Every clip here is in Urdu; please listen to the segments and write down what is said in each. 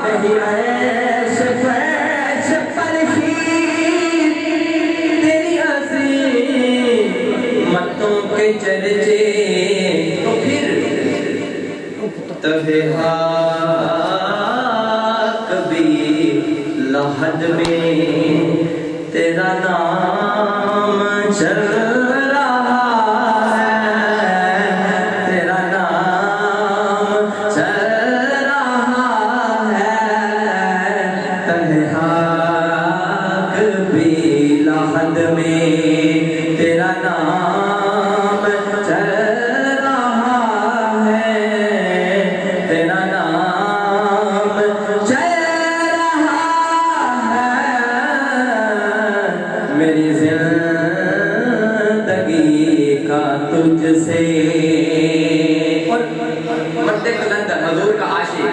نہیں عیش فیش پرخی تیری عظیمتوں کے چرچے تو پھر تبہاک بھی لحد میں تیرا نام چل رہا ہے، تیرا نام چل رہا ہے، تبہاک بھی لحد میں تیرا نام چل رہا ہے، تیرا نام چل رہا ہے، میری زندگی کا تجھ سے۔ اور مرد قلندر حضور کا عاشق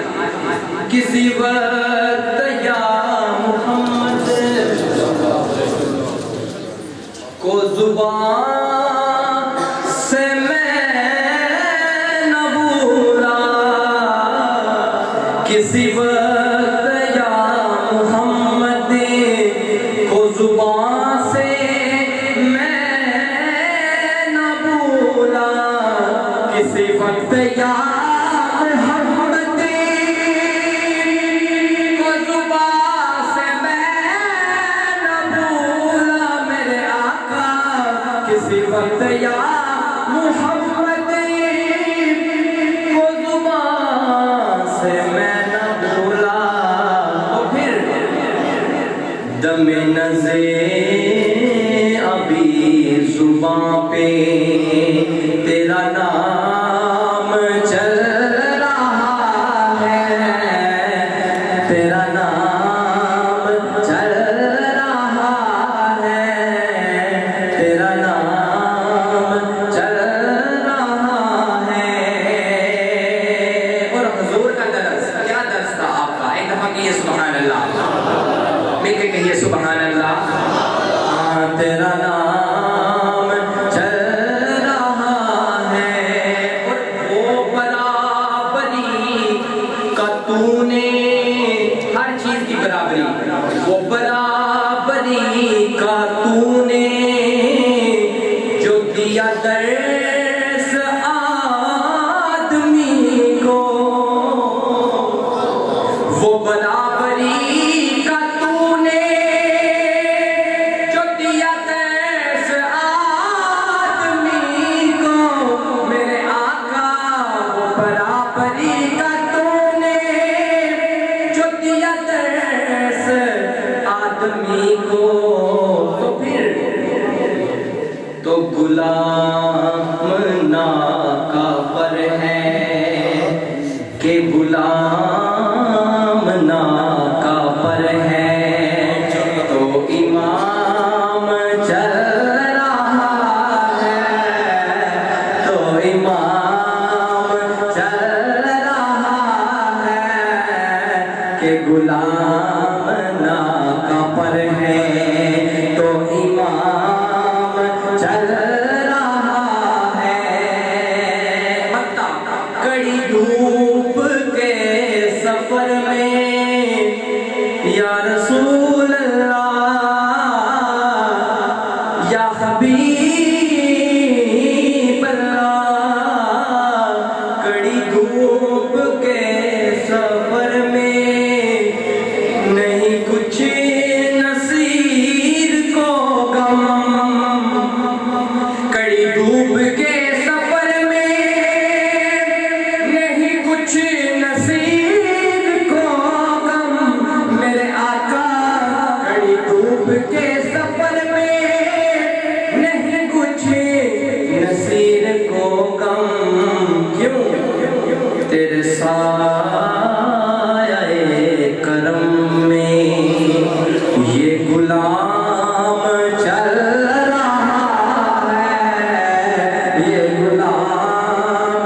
کسی وقت یا محمد کو زبان سے میں نہ بولا، کسی وقت یا محمد کو زبان سے میں نہ بولا، کسی وقت یا محمد کو زبان سے میں نہ بولا، میرے آقا کسی وقت یا محمد کو زبان سے میں نہ بولا، تو پھر دم نظر ابھی زبان پہ تیرا نام چل رہا ہے، تیرا نام چل رہا ہے، تیرا نام چل رہا ہے۔ اور حضور کا درس کیا درس تھا آپ کا؟ ایک دفعہ کہیے سبحان اللہ، مل کے کہیے سبحان اللہ۔ تیرا نام چل رہا ہے، اور وہ برابری کا تو نے ہر چیز کی برابری، وہ برابری کا تو نے جو دیا درس آدمی کو، وہ برابری کا تو نے جو دیا درس آدمی کو، میرے آقا وہ برابری کا تو نے جو دیا درس آدمی کو، تو پھر تو غلام ناکافر ہے کہ غلام ناکافر ہے، تو امام چل رہا ہے، تو امام چل رہا ہے، کہ غلام ناکافر ہے، تو امام چل رہا ہے۔ مکہ کڑی دھوپ کے سفر میں یا رسول اللہ، یا حبیب اللہ، کڑی دھوپ کے سفر میں نہیں کچھ نصیر کو غم، کڑی دھوپ کے سفر میں نہیں کچھ نصیر کو غم، میرے آقا کڑی دھوپ کے سفر میں نہیں کچھ نصیر کو غم، کیوں؟ تیرے سایہ کرم میں یہ غلام چل رہا ہے، یہ غلام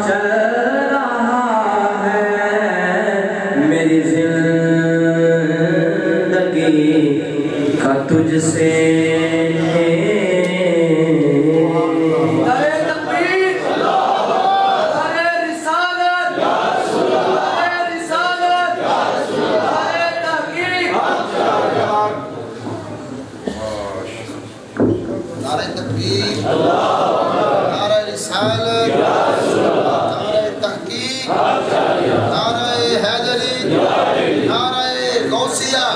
چل رہا ہے، میری زندگی کا تجھ سے نعرہ رسالت، نعرہ تحقیق، نعرہ حیدری، نعرہ غوثیہ۔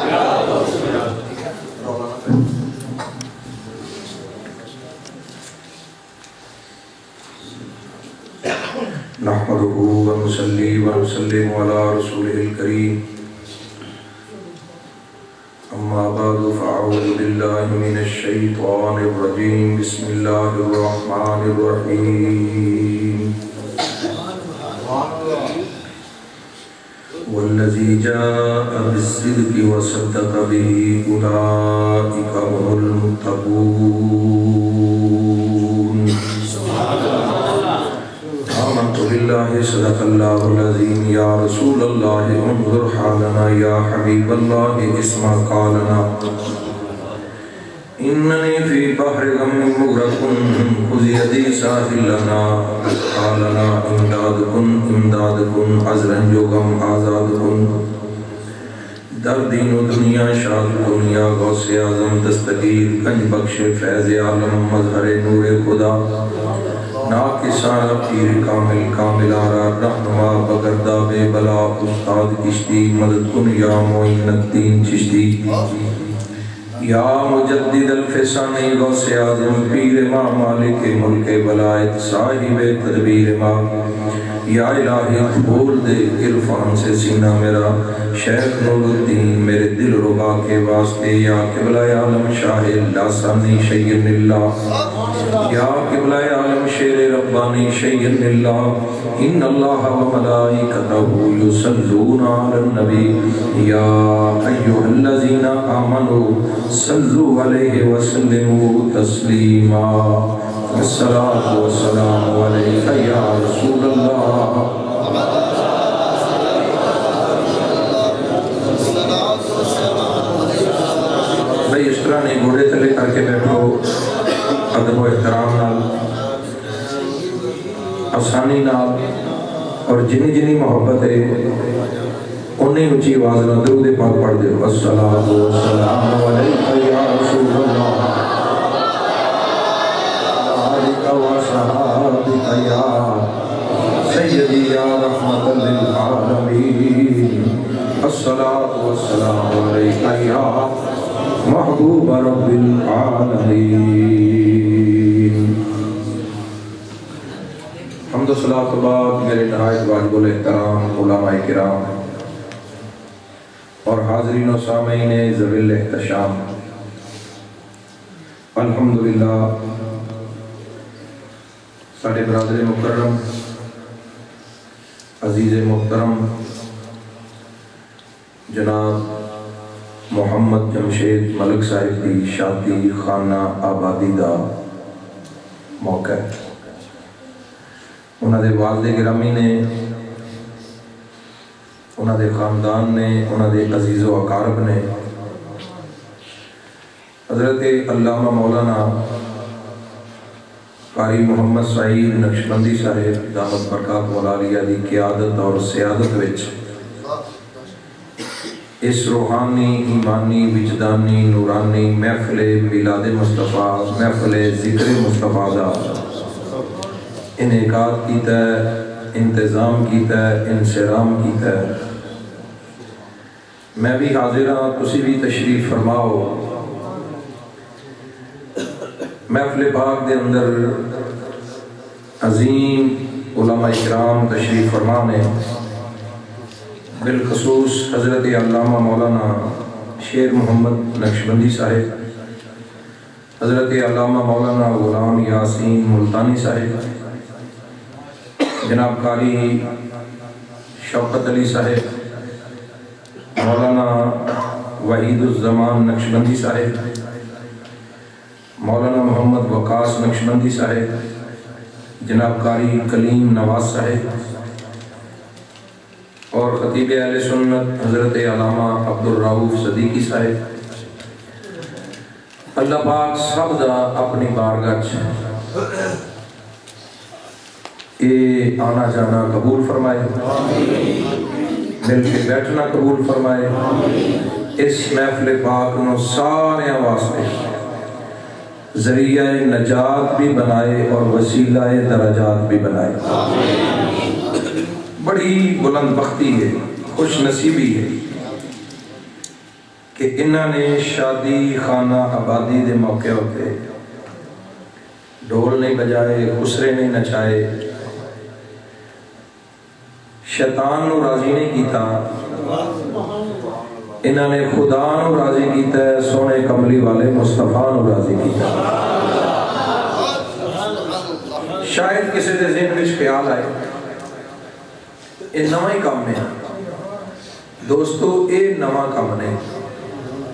نحمده ونصلي ونسلم على رسوله الكريم أما بعد فأعوذ بالله من الشيطان الرجيم بسم الله الرحمن الرحيم والذي جاء بالصدق وصدق به أولئك هم المتقون آمنت بالله صدق الله العظيم يا رسول الله انظر حالنا يا حبيب الله اسمع قالنا إنني في بحر غم مغرق خذ يدي ساحلنا قالنا امدادكن عذرا جو غم آزادكن در دین و دنیا شاد دنیا غوث اعظم دستگیر گنج بخش فیض عالم مظہر نور خدا ناکسان پیر کامل کامل آرا رہنما بگردہ بے بلا استاد کشتی مدد کن یا معین الدین چشتی یا مجدد الفسانی غوث اعظم پیر ماں مالک ملک ولایت صاحب تدبیر ماں یا الہی کھول دے عرفان سے سینہ میرا شیخ نور الدین میرے دل ربا کے واسطے یا قبلہ عالم شاہ لاسانی شیئن اللہ یا قبلہ عالم شیر ربانی شیئن اللہ ان اللہ و ملائکتہ یصلون علی النبی یا ایہا الذین آمنوا صلوا علیہ وسلموا تسلیما الصلاة والسلام علیکہ یا رسول اللہ بھئی اس طرح نہیں گھوڑے تلے کر کے بیٹھو ادب و احترام نال آسانی نال اور جنی جنی محبت ہے انہیں اونچی آواز نہ درود پاک پڑھ دے الصلاۃ والسلام علیکہ یا رسول اللہ آلک و صحابک یا سیدی یا رحمت للعالمین الصلاۃ والسلام علیکہ یا محبوب رب العالمین حمد و صلاۃ و بعد میرے نہایت واجب الاحترام علماء کرام اور حاضرین و سامعین ذوی الاحتشام الحمدللہ ساڑھے برادر مکرم عزیز محترم جناب محمد جمشید ملک صاحب دی شادی خانہ آبادی دا موقع ہے انہاں دے والد گرامی نے انہاں دے خاندان نے انہاں دے عزیز و اقارب نے حضرت علامہ مولانا قاری محمد سعید نقشبندی صاحب دامت برکات مولالیہ دی قیادت اور سیادت وچ اس روحانی ایمانی وجدانی نورانی محفل میلاد مصطفیٰ محفل ذکر مصطفیٰ دا انعقاد کیتا ہے انتظام کیتا ہے انصرام کیتا ہے میں بھی حاضر ہاں تسی بھی تشریف فرماؤ محفل پاک دے اندر عظیم علماء اکرام تشریف فرمانے بالخصوص حضرت علامہ مولانا شیر محمد نقشبندی صاحب حضرت علامہ مولانا غلام یاسین ملتانی صاحب جناب قاری شوکت علی صاحب مولانا وحید الزمان نقشبندی صاحب مولانا محمد وقاص نقشبندی صاحب جناب قاری کلیم نواز صاحب اور خطیب اہل سنت حضرت علامہ عبدالرؤف صدیقی صاحب اللہ پاک سب دا اپنی بارگاہ اے آنا جانا قبول فرمائے مل کے بیٹھنا قبول فرمائے اس محفل پاک نو سارے واسطے ذریعہ نجات بھی بنائے اور وسیلہ درجات بھی بنائے۔ بڑی بلند بختی ہے، خوش نصیبی ہے کہ انہوں نے شادی خانہ آبادی دے موقع ہوتے ڈھول نہیں بجائے، خسرے نہیں نچائے، شیطان نو راضی نہیں کیتا، انہوں نے خدا نو راضی کیتا ہے، سونے کملی والے مصطفیٰ نو راضی کیتا ہے۔ شاید کسی دے ذہن وچ خیال آئے یہ نواں ہی کام ہے۔ دوستو یہ نواں کام نہیں،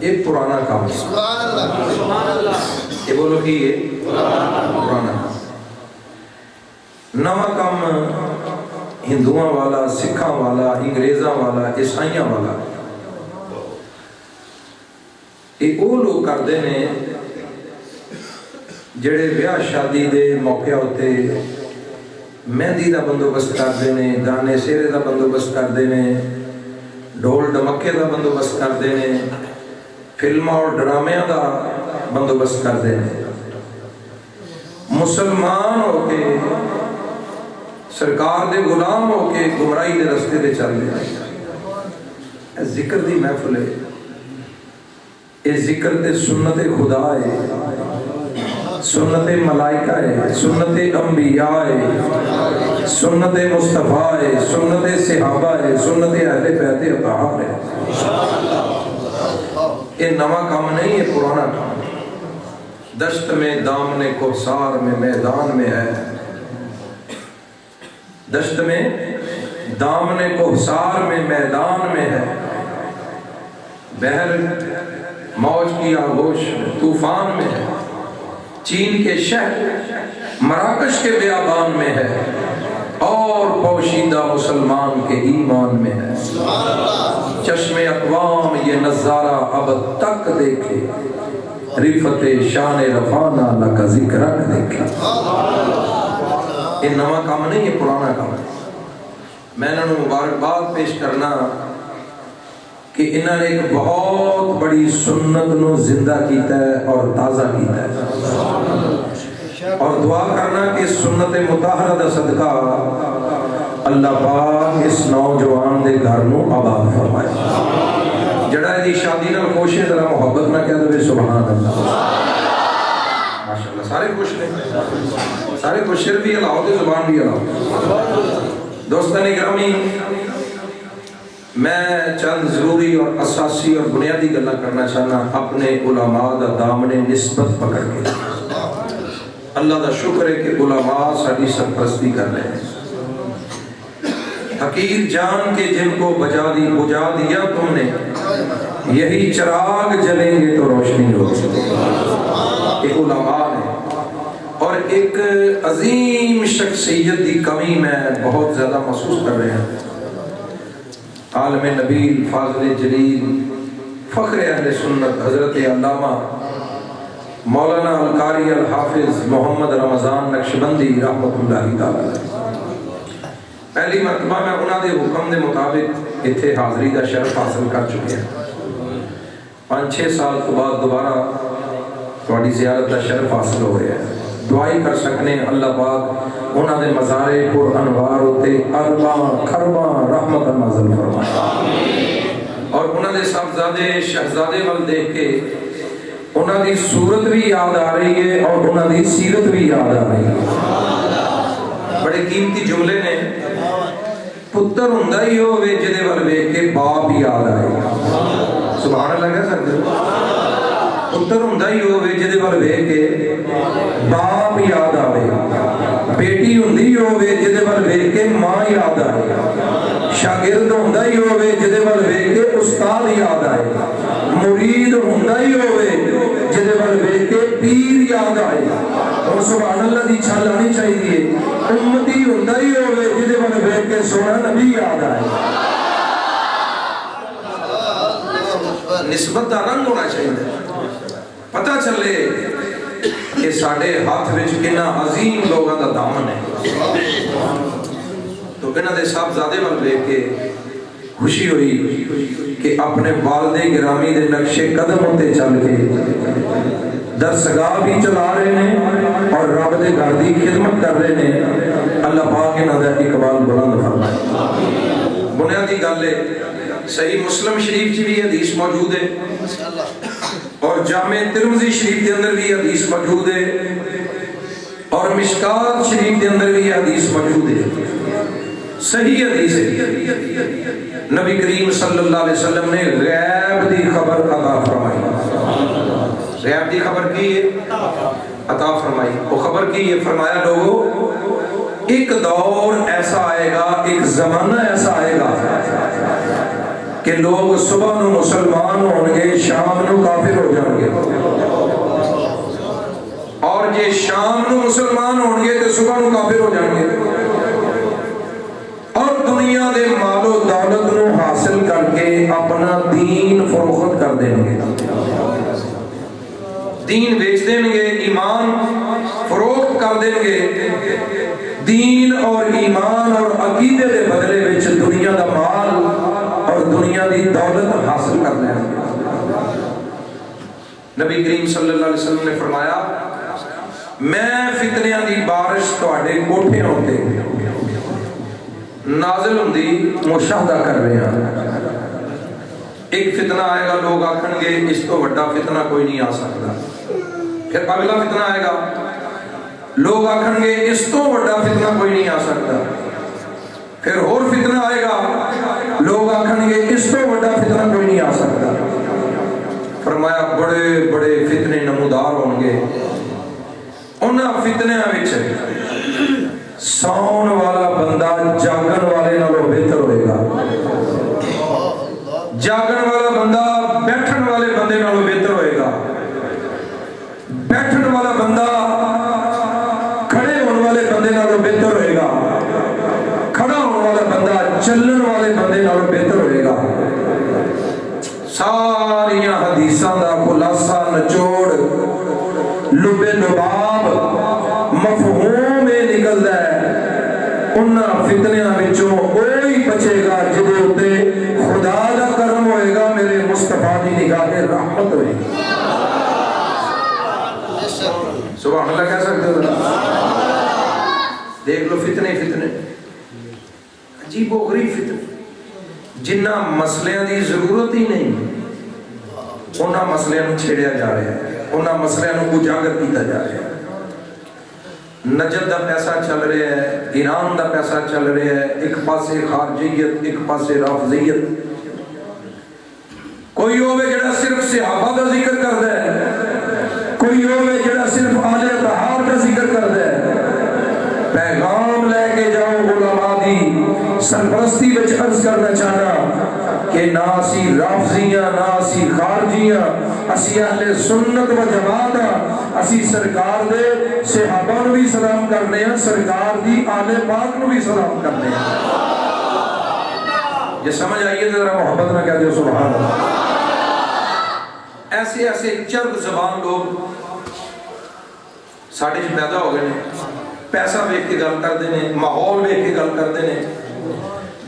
یہ پرانا کام ہے۔ یہ بولو کی ہے پرانا کام۔ نواں کام ہندوؤں والا، سکھاں والا، انگریزاں والا، عیسائیاں والا، یہ وہ لوگ کرتے ہیں جڑے بیاہ شادی دے موقع ہوتے مہندی دا بندوبست کرتے ہیں، گانے سیرے دا بندوبست کرتے ہیں، ڈھول ڈمکے دا بندوبست کرتے ہیں، فلموں اور ڈرامیاں دا بندوبست کرتے ہیں۔ مسلمان ہو کے سرکار دے غلام ہو کے گمراہی دے رستے دے چل رہے۔ ذکر دی محفل ہے، یہ ذکر تے سنت خدا ہے، سنت ملائکہ ہے، سنت انبیاء ہے، سنت مصطفیٰ ہے، سنت صحابہ ہے، سنت اہل بیت اطہار ہے۔ یہ نواں کام نہیں ہے، پرانا کام۔ دشت میں دامن کوثر میں میدان میں ہے، دشت میں دامن کوثر میں میدان میں ہے، بحر موج کی آغوش طوفان میں ہے، چین کے شہر مراکش کے بیابان میں ہے، اور پوشیدہ مسلمان کے ایمان میں ہے۔ چشم اقوام یہ نظارہ اب تک دیکھے، رفت شان رفانہ لکا ذکرک دیکھے۔ یہ نواں کام نہیں، یہ پرانا کام ہے۔ میں نے مبارکباد پیش کرنا کہ انہوں نے ایک بہت بڑی سنت نو زندہ کیتا ہے اور تازہ کیتا ہے، اور دعا کرنا کہ سنت مطہرہ دا صدقہ اللہ پاک اس نوجوان دے گھر نو آباد فرمائے۔ جڑا دی شادی نال خوش ہے ذرا محبت نہ کہہ دے سبحان اللہ۔ ماشاءاللہ سارے خوش نے، سارے خوش، سر بھی ہلاؤ تے زبان بھی ہلاؤ۔ دوستان گرامی، میں چند ضروری اور اساسی اور بنیادی گلاں کرنا چاہنا اپنے علماء دا دامن نسبت پکڑ کے۔ اللہ دا شکر ہے کہ علماء ساری سرپرستی کر رہے ہیں۔ حقیر جان کے جن کو بجا دیا تم نے، یہی چراغ جلیں گے تو روشنی ہوگی۔ ایک علماء نے، اور ایک عظیم شخصیت کی کمی میں بہت زیادہ محسوس کر رہے ہیں۔ عالم نبیل، فاضل جلیل، فخر اہل سنت حضرت علامہ مولانا القاری الحافظ محمد رمضان نقشبندی رحمۃ اللہ تعالی۔ پہلی مرتبہ میں انہوں دے حکم دے مطابق اتھے حاضری دا شرف حاصل کر چکے ہیں۔ 5-6 سال کے بعد دوبارہ تھوڑی زیارت دا شرف حاصل ہو رہا ہے۔ دعائی کر سکنے اللہ پاک انہوں نے مزارے پر انوار ہوتے ارباں کھرباں رحمت نازل فرمائے، اور انہوں نے صاحبزادے شہزادے وال دیکھ کے انہوں نے صورت بھی یاد آ رہی ہے اور انہوں نے سیرت بھی یاد آ رہی ہے۔ بڑے قیمتی جملے نے، پتر ہوندا ہی ہوے جدے ول ویکھ کے باپ یاد آئے گا۔ سبحان اللہ کہہ سکتے ہو؟ پتر ہوندا ہی ہوے جدے ول ویکھ کے باپ یاد آئے گا، بیٹی ہوندی ہوے جدے ول ویکھ کے ماں یاد آئے گا، شاگرد ہوندا ہی ہوے جدے ول ویکھ کے استاد یاد آئے گا، مرید ہوندا ہی ہوے جدے ول ویکھ کے پیر یاد آئے گا۔ اور سبحان اللہ دی چھل آنی چاہیے، امتی ہوندا ہی ہوے جدے ول ویکھ کے سونا نبی یاد آئے گا۔ نسبت دا رنگ ہونا چاہیے، پتہ چلے کہ ساڑھے ہاتھ وچ کنا عظیم لوگاں دا دامن ہے۔ تو انہاں دے صاحبزادے وال ویکھ کے خوشی ہوئی کہ اپنے والد گرامی دے نقش قدم تے چل کے درسگاہ بھی چلا رہے ہیں اور رب دے گھر دی خدمت کر رہے ہیں. اللہ پاک انہاں دا اقبال بلند فرمائے. بنیادی گل ہے صحیح مسلم شریف چ بھی حدیث موجود ہے اور جامع ترمذی شریف کے اندر بھی حدیث موجود ہے اور مشکات شریف کے اندر بھی حدیث موجود ہے. صحیح حدیث ہے. نبی کریم صلی اللہ علیہ وسلم نے غیب دی خبر عطا فرمائی. غیب دی خبر کی ہے عطا فرمائی. وہ خبر کی ہے فرمایا لوگوں ایک دور ایسا آئے گا, ایک زمانہ ایسا آئے گا کہ لوگ صبح نو مسلمان ہوں گے, شام نو کافر ہو جائیں گے, اور جے شام نو مسلمان ہوں گے تو صبح نو کافر ہو جائیں گے, اور دنیا دے مال و دولت نو حاصل کر کے اپنا دین فروخت کر دیں گے, دین بیچ دیں گے, ایمان فروخت کر دیں گے, دین اور ایمان اور عقیدے دے بدلے وچ دنیا دا مال اور دنیا دی دولت حاصل کر لیں گے. نبی کریم صلی اللہ علیہ وسلم نے فرمایا میں فتنیاں دی بارش تواڈے کوٹھے ہوتے نازل ہوندی مشاہدہ کر رہے ہیں. ایک فتنہ آئے گا, لوگ آکھن گے اس تو بڑا فتنہ کوئی نہیں آ سکتا. پھر اگلا فتنہ آئے گا, لوگ آکھن گے اس تو بڑا فتنہ کوئی نہیں آ سکتا. پھر اور فتنہ آئے گا, لوگ آکھن گے اس تو بڑا فتنہ کوئی نہیں آ سکتا. فرمایا بڑے بڑے فتنے نمودار ہوں گے. انہاں فتنیاں وچ سون والا بندہ جاگن والے نالوں بہتر ہوئے گا, جاگن والا بندہ بیٹھن والے بندے نالوں بہتر ہوئے گا, بیٹھن والا بندہ کھڑے ہونے والے بندے نالوں بہتر ہوئے گا, کھڑا ہونے والا بندہ چلن والے بندے نالوں بہتر ہوئے گا. ساریاں حدیثاں دا خلاصہ نچوڑ لب لباب مفہوم نکلدا ہے. انہاں فتنیاں وچوں کوئی بچے گا جدے اوتے خدا دا کرم ہوئے گا, میرے مصطفیٰ دی نگاہ رحمت ہوئے گی. سبحان اللہ کہہ سکتے ہو؟ دیکھ لو فتنے فتنے عجیب و غریب فتنے, جنہ مسئلے دی ضرورت ہی نہیں انہاں مسئلے نو چھیڑیا جا رہا ہے, انہاں مسئلے نو اجاگر کیتا جا رہا ہے. نجد دا پیسہ چل رہا ہے, ایران دا پیسہ چل رہا ہے, ایک پاسے خارجیت ایک پاسے رافضیت. کوئی ہوئے جڑا صرف صحابہ دا ذکر کردا ہے, کوئی ہوئے جڑا صرف آل اطہار دا ذکر کردا ہے. پیغام لے کے جاؤ علماء دی سرپرستی وچ عرض کرنا چاہنا کہ نہ اسی رافضیاں نہ اسی خارجیاں, اسی اہل سنت و جماعت ہاں. اسی سرکار دے صحابہ نو بھی سلام کرنے ہیں, سرکار دی آل پاک نو بھی سلام کرنے ہیں. یہ سمجھ آئیے تو ذرا محبت نہ کہہ دیو سبحان اللہ. ایسے ایسے چرب زبان لوگ ساڑھے پیدا ہو گئے ہیں, پیسہ بیٹھ کے گل کر دینے, ماحول بیٹھ کے گل کر دینے,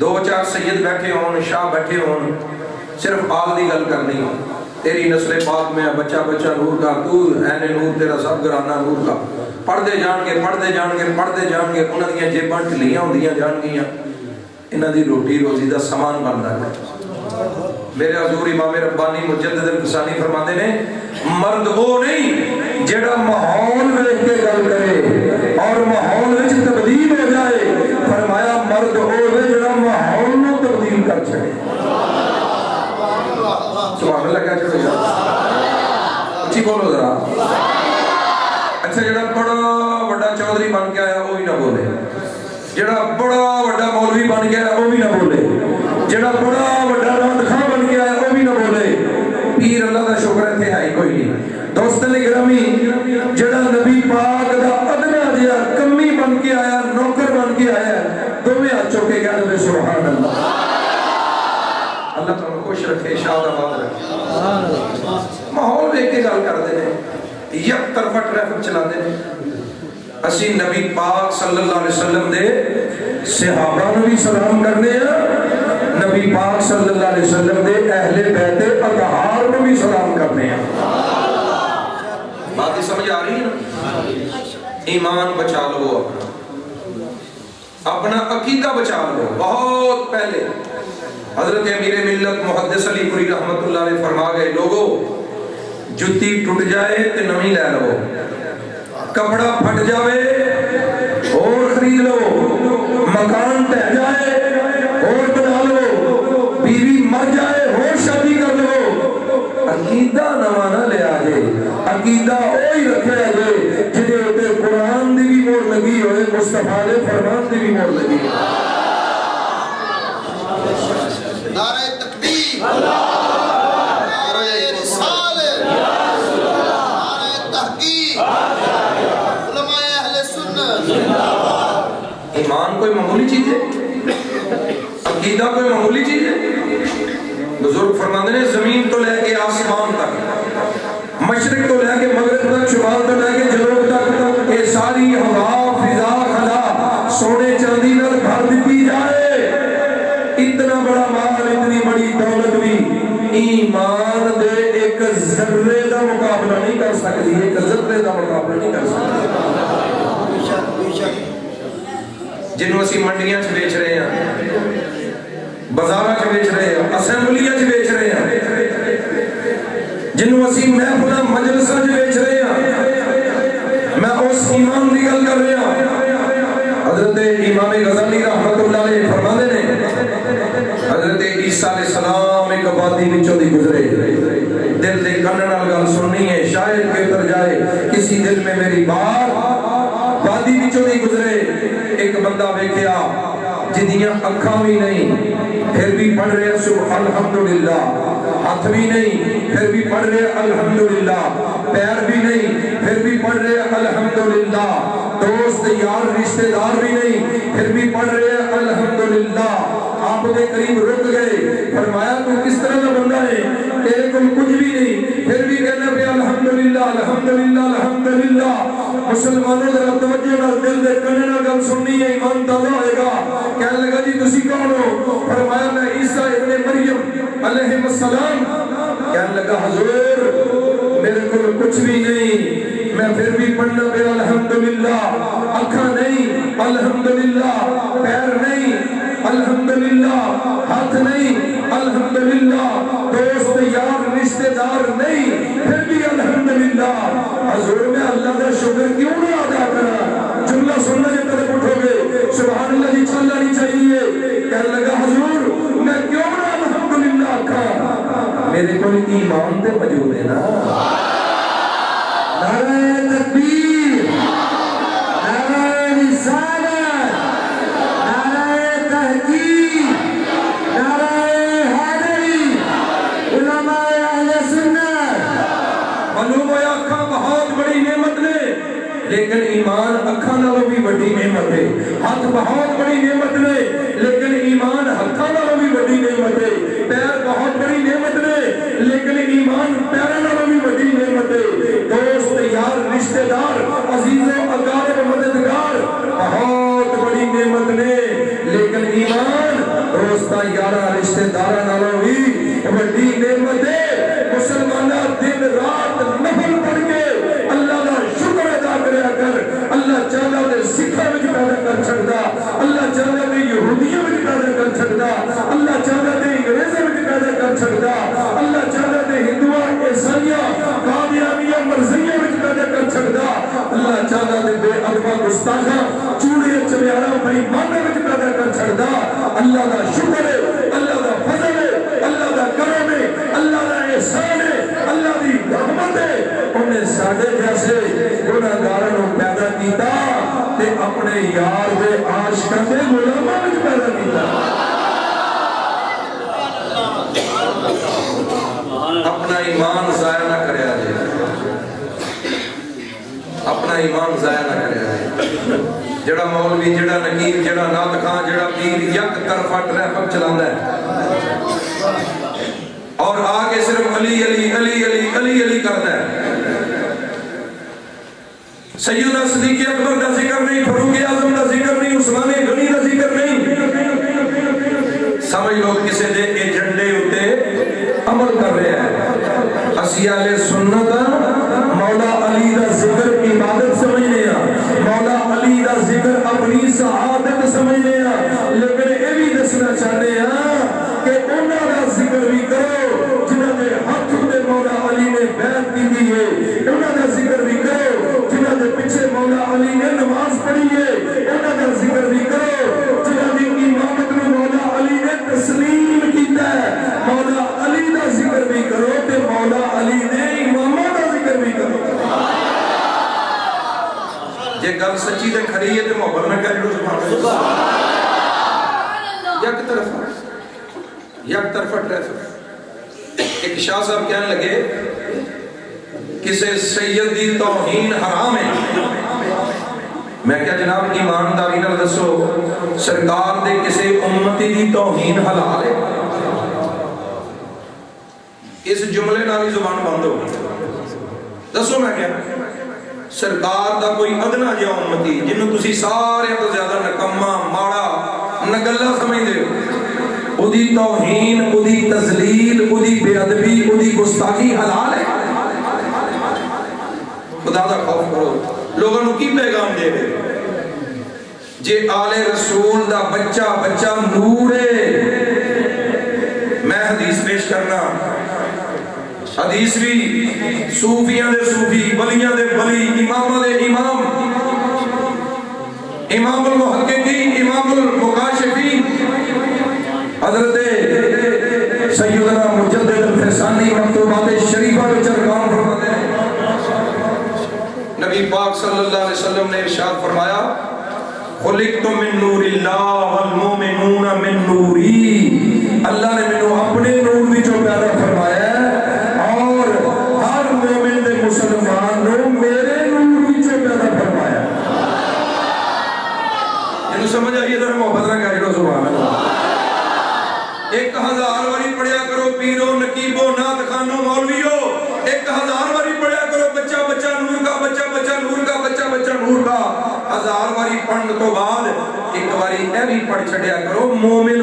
دو چار سید بیٹھے ہون, شاہ بیٹھے ہون, صرف آل دی گل کرنی ہو. تیری نسل پاک میں بچہ بچہ نور کا, تو این نور تیرا سب گرانا نور کا. پڑھتے جان گے پڑھتے جان گے پڑھتے جان گے, انہاں دیاں جیباں ٹھلیاں ہوندیاں جان گیاں, انہاں دی روٹی روزی دا سامان بندا ہے. میرے حضور امام ربانی مجدد الفسانی فرماتے نے مرد وہ نہیں جڑا ماحول ویکھ کے گل کرے اور ماحول وچ تبدیل ہو جائے. فرمایا مرد وہ ہے جڑا ماحول نو تبدیل کر چھڑے. سبحان اللہ کہہ چھڑے, اچھی بولو ذرا. اچھا جڑا بڑا بڑا چودھری بن کے آیا وہ بھی نہ بولے, جڑا بڑا بڑا مولوی بن کے آیا وہ بھی نہ بولے, جڑا بڑا بڑا رات خاں بن کے آیا وہ بھی نہ بولے. پیر اللہ دا شکر ہے ہے کوئی نہیں. دوستاں گرامی جڑا نبی پاک دا ادنا جہا کمی بن کے آیا, نوکر بن کے آیا, دوویں ہاتھ چوک کے کہہ دے سبحان اللہ. اللہ تعالیٰ خوش رکھے, شاد آباد رکھے. ماحول دیکھ کے گل کرتے ہیں, یک طرفہ ٹریفک چلاتے ہیں. اسی نبی پاک صلی اللہ علیہ وسلم دے صحابہ نو بھی سلام کرنے ہیں, نبی پاک صلی اللہ علیہ وسلم دے اہل بیت اطہار نو بھی سلام کرنے ہیں. بات سمجھ آ رہی ہے نا؟ ایمان بچا لو اپنا عقیدہ بچا لو. بہت پہلے حضرت امیر ملت محدث علی پوری رحمت اللہ علیہ فرما گئے لوگو جتی ٹوٹ جائے تے نویں لے لو, کپڑا پھٹ جاوے اور خرید لو, مکان ٹہ جائے اور بنا لو, بیوی مر جائے اور شادی کر لو. عقیدہ نواں نہ لے آجے, عقیدہ وہی رکھے آجے جدے ہوتے قرآن دی بھی مور لگی ہوئے, مصطفیٰ دے فرمان دی بھی مور لگی. نعرہ تکبیر, نعرہ رسالت, نعرہ تحقیق, علماء اہل سنت. ایمان کوئی معمولی چیز ہے, عقیدہ کوئی معمولی چیز ہے. بزرگ فرماتے ہیں زمین تو لے کے آسمان تک, مشرق تو لے کے مغرب تک, شمال تو لے کے جنوب تک, یہ ساری ہوا فضا خلا سونے چاندی نال بھر دیتی جائے, اتنا بڑا مال اتنی بڑی دولت بھی ایمان دے ایک ذرے دا مقابلہ نہیں کر سکتی, ایک ذرے دا مقابلہ نہیں کر سکتی. جنہوں اسی منڈیاں چھ بیچ رہے ہیں, بازاراں چھ بیچ رہے ہیں, اسمبلیاں چھ بیچ رہے ہیں, جنہوں اسی محفلہ مجلسہ چھ بیچ رہے ہیں, میں اس ایمان دی گل کر رہا ہوں. حضرت امام غزالی رحمت اللہ علیہ فرماتے ہیں حضرت عیسیٰ علیہ السلام ایک وادی وچوں دی گزرے, دل دے کان نال گل سننی ہے, شاید کہ اتر جائے کسی دل میں میری بات. وادی وچوں دی گزرے, ایک بندہ ویکھیا جدیاں اکھاں بھی نہیں پھر بھی پڑھ رہے سبحان الحمدللہ, ہاتھ بھی نہیں پھر بھی پڑھ رہے الحمدللہ, پیر بھی نہیں پھر بھی پڑھ رہے الحمدللہ, دوست یار رشتہ دار بھی نہیں پھر بھی پڑھ رہے الحمدللہ. آپ کے قریب رک گئے, فرمایا تو کس طرح کا بندہ ہے, تیرے کو کچھ بھی نہیں پھر بھی کہنا پہ الحمدللہ الحمدللہ الحمدللہ. مسلمانوں ذرا توجہ نال دل دے کنے نال گل سننی ہے, ایمان تازہ ہوئے گا. کہنے لگا جی تسی کون ہو, فرمایا میں عیسیٰ ابن مریم علیہ السلام. کہنے لگا حضور میرے کو کچھ بھی نہیں, میں پھر بھی پڑھنا پہ الحمدللہ, اکھاں نہیں الحمدللہ, پیر نہیں الحمدللہ, ہاتھ نہیں الحمدللہ, دوست یار رشتہ دار نہیں پھر بھی الحمدللہ. حضور میں اللہ کا شکر کیوں نہ ادا کرا؟ جملہ سننا جب تک اٹھو گے سبحان اللہ جی چلنا نہیں چاہیے. کہنے لگا حضور میں کیوں نہ الحمدللہ کہا, میرے کو ایمان تے موجود ہے نا. نعرہ تکبیر, نعرہ رسالت, نعرہ تحقیق, نعرہ حیدری, علماء اہل سنت. معلوم ہوا اکھاں بہت بڑی نعمت نے, لیکن ایمان اکھاں نالوں بھی بڑی نعمت ہے. ہاتھ بہت بڑی نعمت نے, لیکن ایمان ہتھاں نالوں بھی بڑی نعمت ہے. پیر بہت بڑی نعمت نے, لیکن ایمان پیراں نالوں بھی بڑی نعمت ہے. دوست یار رشتہ دار عزیز و اقارب مددگار بہت بڑی نعمت نے, لیکن ایمان دوستاں یاراں رشتہ داراں نالوں بھی بڑی نعمت ہے. مسلماناں دن رات نفل پڑھ کے اللہ دا شکر ادا کریا کر. اللہ چاہتا تے سکھاں وچ پیدا کر چھڑدا, اللہ چاہتا تے یہودیاں وچ پیدا کر چھڑدا, اللہ چاہتا تے انگریزاں وچ پیدا کر چھڑدا, اللہ چاہتا تے ہندوؤں عیسائیاں قادیانیاں مرزیاں وچ پیدا کر چھڑدا, اللہ چاہتا تے بے ادب گستاخاں چوڑے چمیاراں بے ایماناں وچ پیدا کر چھڑدا. اللہ دا شکر ہے, اللہ دا فضل ہے, اللہ دا کرم ہے, اللہ دا احسان ہے, اللہ دی رحمت ہے. انہیں ساڈے جیسے گناہگاراں نوں پیدا کیتا تے اپنے یار دے عاشقاں دے غلاماں وچ پیدا کیتا. اپنا ایمان ضائع نہ کریا جے, اپنا ایمان ضائع نہ کریا جے. جڑا مولوی, جڑا نقیر, جڑا نعت خاں, جڑا پیر یک طرفہ ٹریفک چلاندا ہے اور آگے صرف علی علی علی علی علی علی کرتا ہے. سیدنا صدیق اکبر کا ذکر نہیں, فاروق اعظم کا ذکر نہیں, عثمان غنی کا ذکر نہیں. سمجھ لو کسے دے ایجنڈے ہوتے عمل کر رہے ہیں. اسی اہل سنت مولا علی گل سچی تے کھری ہے تے محبت نہ کر جو سبحان اللہ یک طرفہ ٹریفک ایک شاہ صاحب کہنے لگے کسے سید دی توہین حرام ہے میں کیا جناب ایمانداری نال دسو سرکار دے کسے امتی دی توہین حلال ہے اس جملے نال ہی زبان بند ہو دسو میں کیا سرکار دا کوئی ادنا جا امتی جنہوں تسی سارے تو زیادہ نکمہ ماڑا نگلہ سمجھ دے او دی توہین او دی تذلیل او دی بے ادبی او دی گستاخی حلال ہے خدا دا خوف کرو لوگوں نے کی پیغام دے رہے جے آل رسول دا بچہ نور ہے میں حدیث پیش کرنا حدیث بھی صوفیاں دے صوفی ولیاں دے ولی امامہ دے امام امام المحققین امام المکاشفین حضرت سیدنا مجدد الفسانی مکتوبات شریفہ میں چرکان فرماتے ہیں نبی پاک صلی اللہ علیہ وسلم نے ارشاد فرمایا خلقت من نور اللہ والمومنون من نوری اللہ نے منو اپنے نور بھی جو پیدا فرمایا ہے اور ہر مومن دے مسلمان نے میرے نور بھی جو پیدا فرمایا ہے یہ سمجھ آئیے ذرا محبت نہ کہہ سبحان اللہ 1000 واری پڑھیا کرو پیرو نقیبو نات خانو مولویو 1000 واری پڑھیا کرو بچہ نور کا بچہ نور کا بچہ نور کا 1000 واری پڑھن تو بعد ایک واری اے بھی پڑھ چھڑیا کرو مومن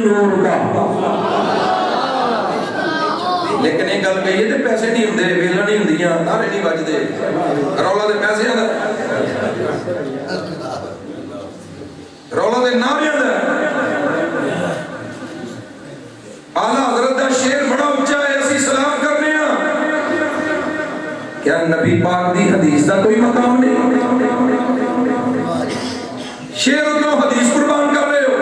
نور کا لیکن ایک گل کہیے تے پیسے نہیں ہوندے ویلا نہیں ہوندیاں نعرے نہیں بجدے رولا دے پیسے دا رولا دے نعرے دا اعلیٰ حضرت دا شیر بڑا اونچا ہے اسی سلام کرنے ہیں کیا نبی پاک دی حدیث دا کوئی مقام نہیں شیر کیوں حدیث قربان کر رہے ہو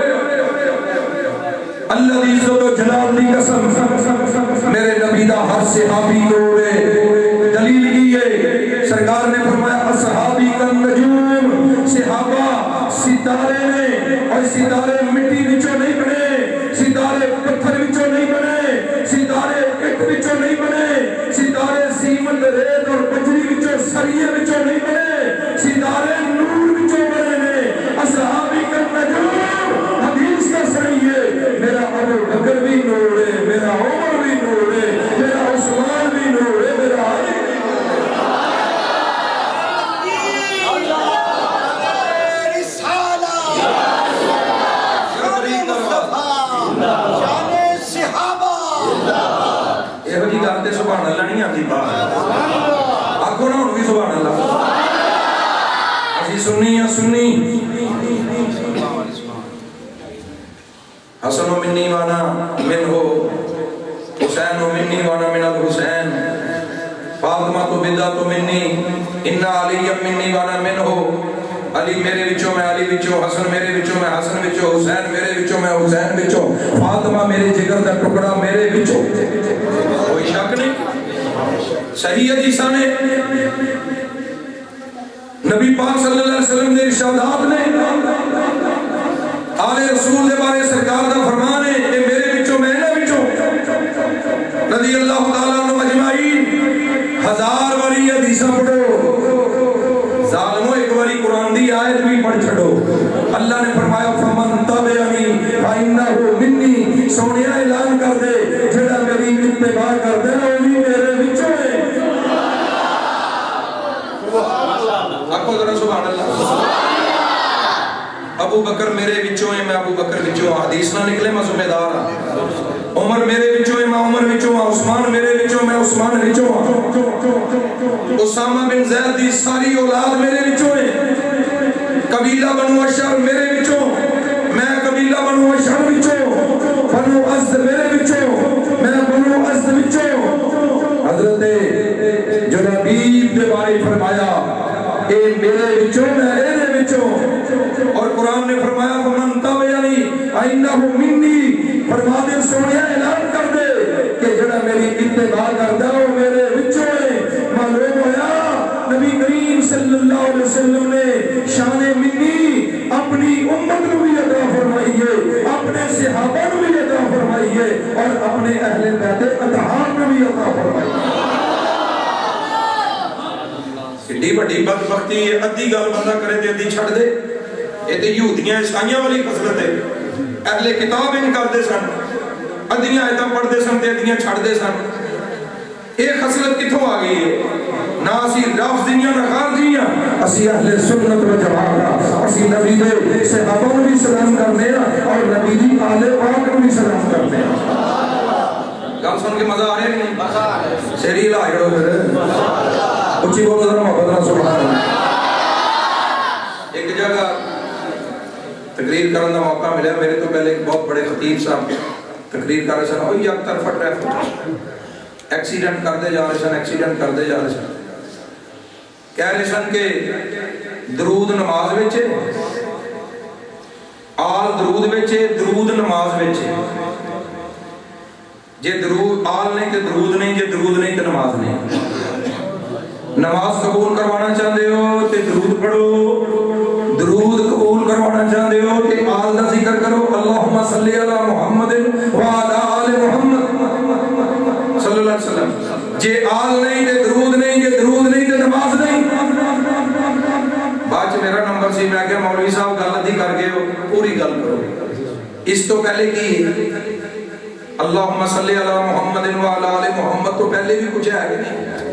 اللہ دی عزت و جلال دی قسم میرے نبی دا ہر صحابی نور ہے دلیل کی ہے سرکار نے فرمایا اصحابی کا نجوم صحابہ ستارے نے اور ستارے مٹی وچوں نہیں بنے ستارے پتھر وچوں نہیں بنے ستارے اٹ وچوں نہیں بنے ستارے سیمنٹ ریت اور بجری وچوں سریے وچوں نہیں بنے ستارے نور وچوں بنے نے اصحابی کا نجوم حدیث کا صحیح ہے میرا ابو بکر بھی نور ہے میرا عمر بھی نور ہے میرا عثمان بھی نور ہے میرا علی سبحان اللہ نہیں آتی بات آنکھو نہ ان کی سبحان اللہ اسی سنی حسن و منی وانا من ہو حسین و منی وانا من الحسین فاطمہ تو بدہ تو منی انہا علی منی وانا من ہو علی میرے وچوں میں علی وچوں حسن میرے وچوں میں حسن وچوں حسین میرے وچوں میں حسین وچوں فاطمہ میرے جگر دا ٹکڑا میرے وچوں کوئی شک نہیں صحیح حدیثاں نے نبی پاک صلی اللہ علیہ وسلم نے ارشادات نے آل رسول دے بارے سرکار دا فرمان ہے کہ میرے وچوں میں نہ وچوں رضی اللہ تعالیٰ عنہ اجمعین 1000 واری حدیثاں پڑھو ظالموں ایک واری قرآن دی آیت بھی پڑھ چھڑو اللہ نے فرمایا فمن تبعنی فإنہ منی سونیا اعلان کر دے جڑا میری اتباع کر دے وہ بھی میرے وچوں ہے آکھو ذرا سبحان اللہ ابو بکر میرے وچوں ہے میں ابو بکر وچوں حدیث نہ نکلے میں ذمہ دار ہاں عمر میرے وچوں ہے میں عمر وچوں ہاں عثمان میرے وچوں میں عثمان وچوں ہاں اسامہ بن زید دی ساری اولاد میرے وچوں ہے قبیلہ بنو اشعر میرے وچوں میں قبیلہ بنو اشعر وچوں بنو اسد میرے وچوں میں بنو اسد وچوں حضرت جنابیب دے بارے فرمایا اے میرے وچوں میں اے وچوں اور قرآن نے فرمایا فمن تبعنی فإنہ منی فرما دے سونیا اعلان کر دے کہ جڑا میری اتباع کردا وہ میرے وچوں ہے معلوم ہویا نبی کریم صلی اللہ علیہ وسلم نے ایڈی وڈی بدبختی ہے ادھی گل بندہ کرے تے ادھی چھڑ دے یہ تے یہودیاں عیسائیاں والی خصلت ہے اہل کتاب ان کرتے سن ادھیاں آیتاں پڑھتے سن تے ادھیاں چھڑ دے سن یہ خصلت کتھوں آ گئی ہے نہ اسی رافضیاں نہ خارجیاں اسی اہل سنت و جماعت اسی نبی دے صحابہ نوں بھی سلام کرنے اور نبی دی آل پاک نوں بھی سلام کرنے گل سن کے مزہ آ رہا ہے کہ نہیں مزہ آ رہا ہے سری لا جڑو پھر اچھی بولو ذرا محبت نال سبحان اللہ ایک جگہ تقریر کرنے کا موقع ملا میرے تو پہلے ایک بہت بڑے خطیب صاحب تقریر کر رہے سن اور یک طرفہ ٹریفک ایکسیڈنٹ کرتے جا رہے سن کہہ رہے سن کہ درود نماز وچ آل درود وچ درود نماز وچ جے درود آل نہیں تے درود نہیں جے درود نہیں تے نماز نہیں نماز قبول کروانا چاہتے ہو تے درود پڑھو درود قبول کروانا چاہتے ہو تے آل دا ذکر کرو اللہم صلی علی محمد وعلی آل محمد صلی اللہ علیہ وسلم جے آل نہیں تے درود نہیں جے درود نہیں تے نماز نہیں بعد میرا نمبر سی میں کہا مولوی صاحب گل ادھی کر گئے ہو پوری گل کرو اس تو پہلے کی اللہم صلی علی محمد وعلی آل محمد تو پہلے بھی کچھ ہے کہ نہیں